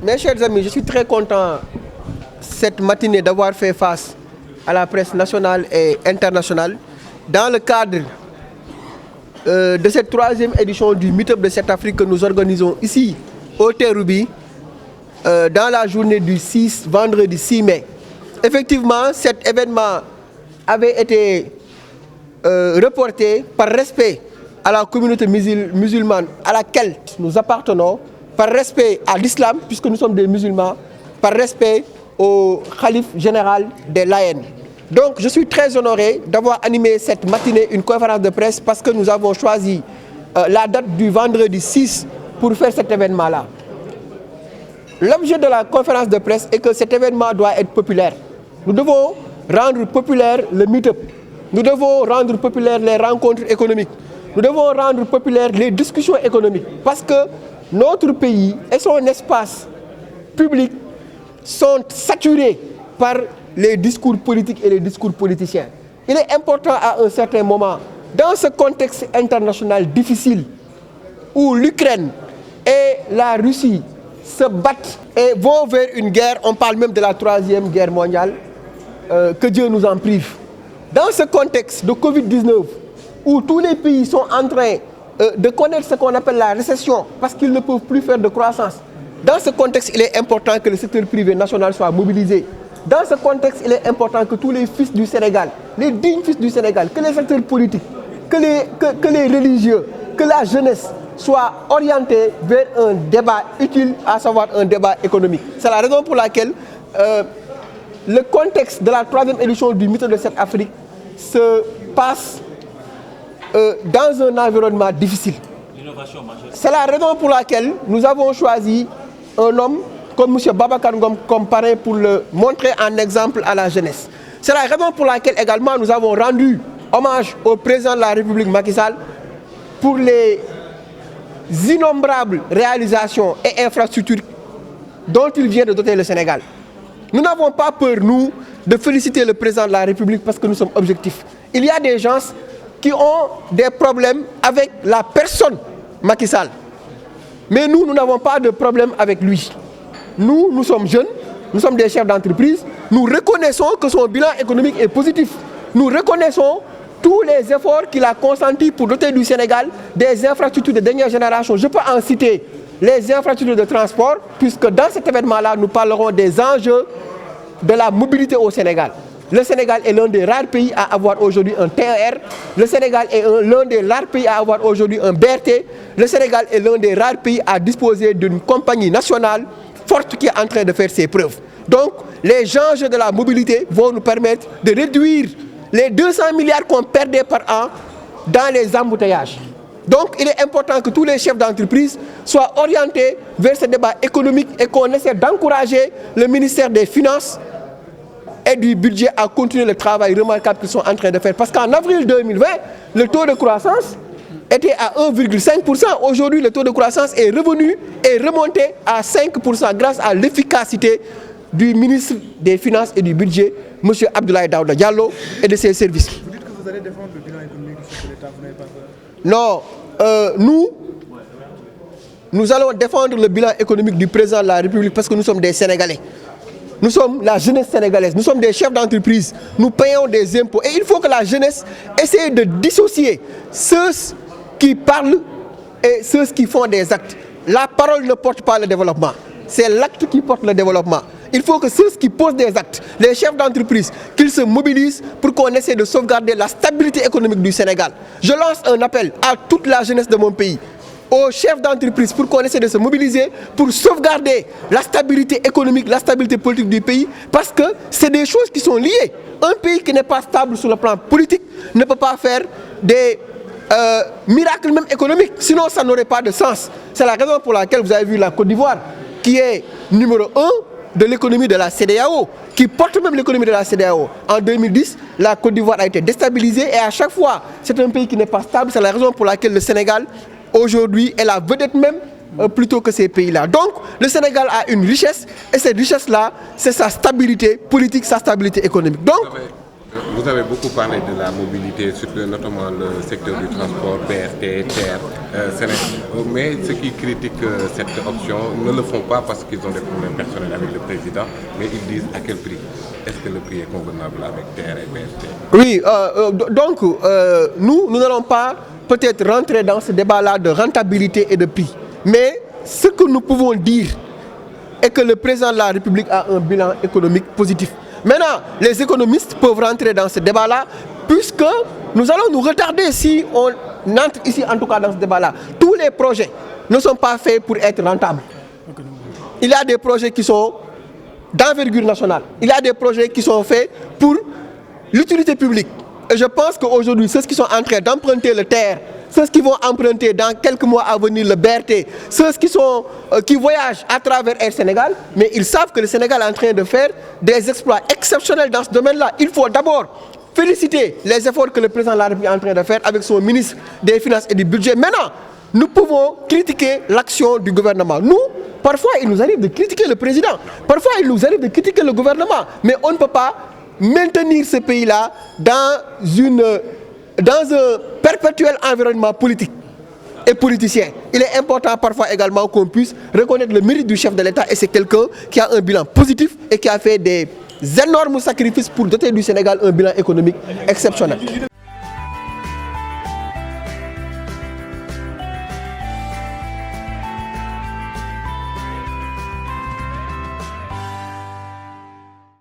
Mes chers amis, je suis très content cette matinée d'avoir fait face à la presse nationale et internationale dans le cadre de cette 3e édition du Meet-up de cette Afrique que nous organisons ici au Terrou-Bi dans la journée du vendredi 6 mai. Effectivement, cet événement avait été reporté par respect à la communauté musulmane à laquelle nous appartenons, par respect à l'islam, puisque nous sommes des musulmans, par respect au khalife général des Layènes. Donc je suis très honoré d'avoir animé cette matinée une conférence de presse parce que nous avons choisi la date du vendredi 6 pour faire cet événement-là. L'objet de la conférence de presse est que cet événement doit être populaire. Nous devons rendre populaire le meet-up. Nous devons rendre populaire les rencontres économiques. Nous devons rendre populaire les discussions économiques parce que notre pays et son espace public sont saturés par les discours politiques et les discours politiciens. Il est important à un certain moment, dans ce contexte international difficile, où l'Ukraine et la Russie se battent et vont vers une guerre, on parle même de la 3e guerre mondiale, que Dieu nous en prive. Dans ce contexte de Covid-19, où tous les pays sont en train de connaître ce qu'on appelle la récession, parce qu'ils ne peuvent plus faire de croissance, dans ce contexte, il est important que le secteur privé national soit mobilisé. Dans ce contexte, il est important que tous les fils du Sénégal, les dignes fils du Sénégal, que les secteurs politiques, que les religieux, que la jeunesse soient orientés vers un débat utile, à savoir un débat économique. C'est la raison pour laquelle le contexte de la 3e édition du Meet-up de cette Afrique se passe dans un environnement difficile. C'est la raison pour laquelle nous avons choisi un homme comme M. Babacar Ngom comme parrain pour le montrer en exemple à la jeunesse. C'est la raison pour laquelle également nous avons rendu hommage au président de la République Macky Sall pour les innombrables réalisations et infrastructures dont il vient de doter le Sénégal. Nous n'avons pas peur, nous, de féliciter le président de la République parce que nous sommes objectifs. Il y a des gens qui ont des problèmes avec la personne Macky Sall. Mais nous n'avons pas de problème avec lui. Nous sommes jeunes, nous sommes des chefs d'entreprise, nous reconnaissons que son bilan économique est positif. Nous reconnaissons tous les efforts qu'il a consentis pour doter du Sénégal des infrastructures de dernière génération. Je peux en citer les infrastructures de transport, puisque dans cet événement-là, nous parlerons des enjeux de la mobilité au Sénégal. Le Sénégal est l'un des rares pays à avoir aujourd'hui un TER. Le Sénégal est l'un des rares pays à avoir aujourd'hui un BRT. Le Sénégal est l'un des rares pays à disposer d'une compagnie nationale forte qui est en train de faire ses preuves. Donc, les enjeux de la mobilité vont nous permettre de réduire les 200 milliards qu'on perdait par an dans les embouteillages. Donc, il est important que tous les chefs d'entreprise soient orientés vers ce débat économique et qu'on essaie d'encourager le ministère des Finances et du budget à continuer le travail remarquable qu'ils sont en train de faire. Parce qu'en avril 2020, le taux de croissance était à 1,5%. Aujourd'hui, le taux de croissance est revenu et remonté à 5% grâce à l'efficacité du ministre des Finances et du Budget, M. Abdoulaye Daouda Diallo, et de ses services. Vous dites que vous allez défendre le bilan économique du chef de l'État, vous n'avez pas peur? Non, nous allons défendre le bilan économique du président de la République parce que nous sommes des Sénégalais. Nous sommes la jeunesse sénégalaise, nous sommes des chefs d'entreprise, nous payons des impôts. Et il faut que la jeunesse essaie de dissocier ceux qui parlent et ceux qui font des actes. La parole ne porte pas le développement, c'est l'acte qui porte le développement. Il faut que ceux qui posent des actes, les chefs d'entreprise, qu'ils se mobilisent pour qu'on essaie de sauvegarder la stabilité économique du Sénégal. Je lance un appel à toute la jeunesse de mon pays, aux chefs d'entreprise, pour qu'on essaie de se mobiliser pour sauvegarder la stabilité économique, la stabilité politique du pays, parce que c'est des choses qui sont liées. Un pays qui n'est pas stable sur le plan politique ne peut pas faire des miracles même économiques, sinon ça n'aurait pas de sens. C'est la raison pour laquelle vous avez vu la Côte d'Ivoire, qui est numéro 1 de l'économie de la CEDEAO, qui porte même l'économie de la CEDEAO. En 2010, la Côte d'Ivoire a été déstabilisée et à chaque fois, c'est un pays qui n'est pas stable. C'est la raison pour laquelle le Sénégal, aujourd'hui, est la vedette même plutôt que ces pays-là. Donc, le Sénégal a une richesse et cette richesse-là, c'est sa stabilité politique, sa stabilité économique. Donc, Vous avez beaucoup parlé de la mobilité, surtout notamment le secteur du transport, BRT, TER, mais ceux qui critiquent cette option ne le font pas parce qu'ils ont des problèmes personnels avec le président, mais ils disent à quel prix. Est-ce que le prix est convenable avec TER et BRT? Oui, donc nous n'allons pas peut-être rentrer dans ce débat-là de rentabilité et de prix. Mais ce que nous pouvons dire est que le président de la République a un bilan économique positif. Maintenant, les économistes peuvent rentrer dans ce débat-là, puisque nous allons nous retarder si on entre ici, en tout cas dans ce débat-là. Tous les projets ne sont pas faits pour être rentables. Il y a des projets qui sont d'envergure nationale. Il y a des projets qui sont faits pour l'utilité publique. Et je pense qu'aujourd'hui, ceux qui sont en train d'emprunter le TER, ceux qui vont emprunter dans quelques mois à venir le BRT, ceux qui voyagent à travers Air Sénégal, mais ils savent que le Sénégal est en train de faire des exploits exceptionnels dans ce domaine-là. Il faut d'abord féliciter les efforts que le président de la République est en train de faire avec son ministre des Finances et du Budget. Maintenant, nous pouvons critiquer l'action du gouvernement. Nous, parfois, il nous arrive de critiquer le président. Parfois, il nous arrive de critiquer le gouvernement. Mais on ne peut pas maintenir ce pays-là dans un perpétuel environnement politique et politicien. Il est important parfois également qu'on puisse reconnaître le mérite du chef de l'État, et c'est quelqu'un qui a un bilan positif et qui a fait des énormes sacrifices pour doter du Sénégal un bilan économique exceptionnel.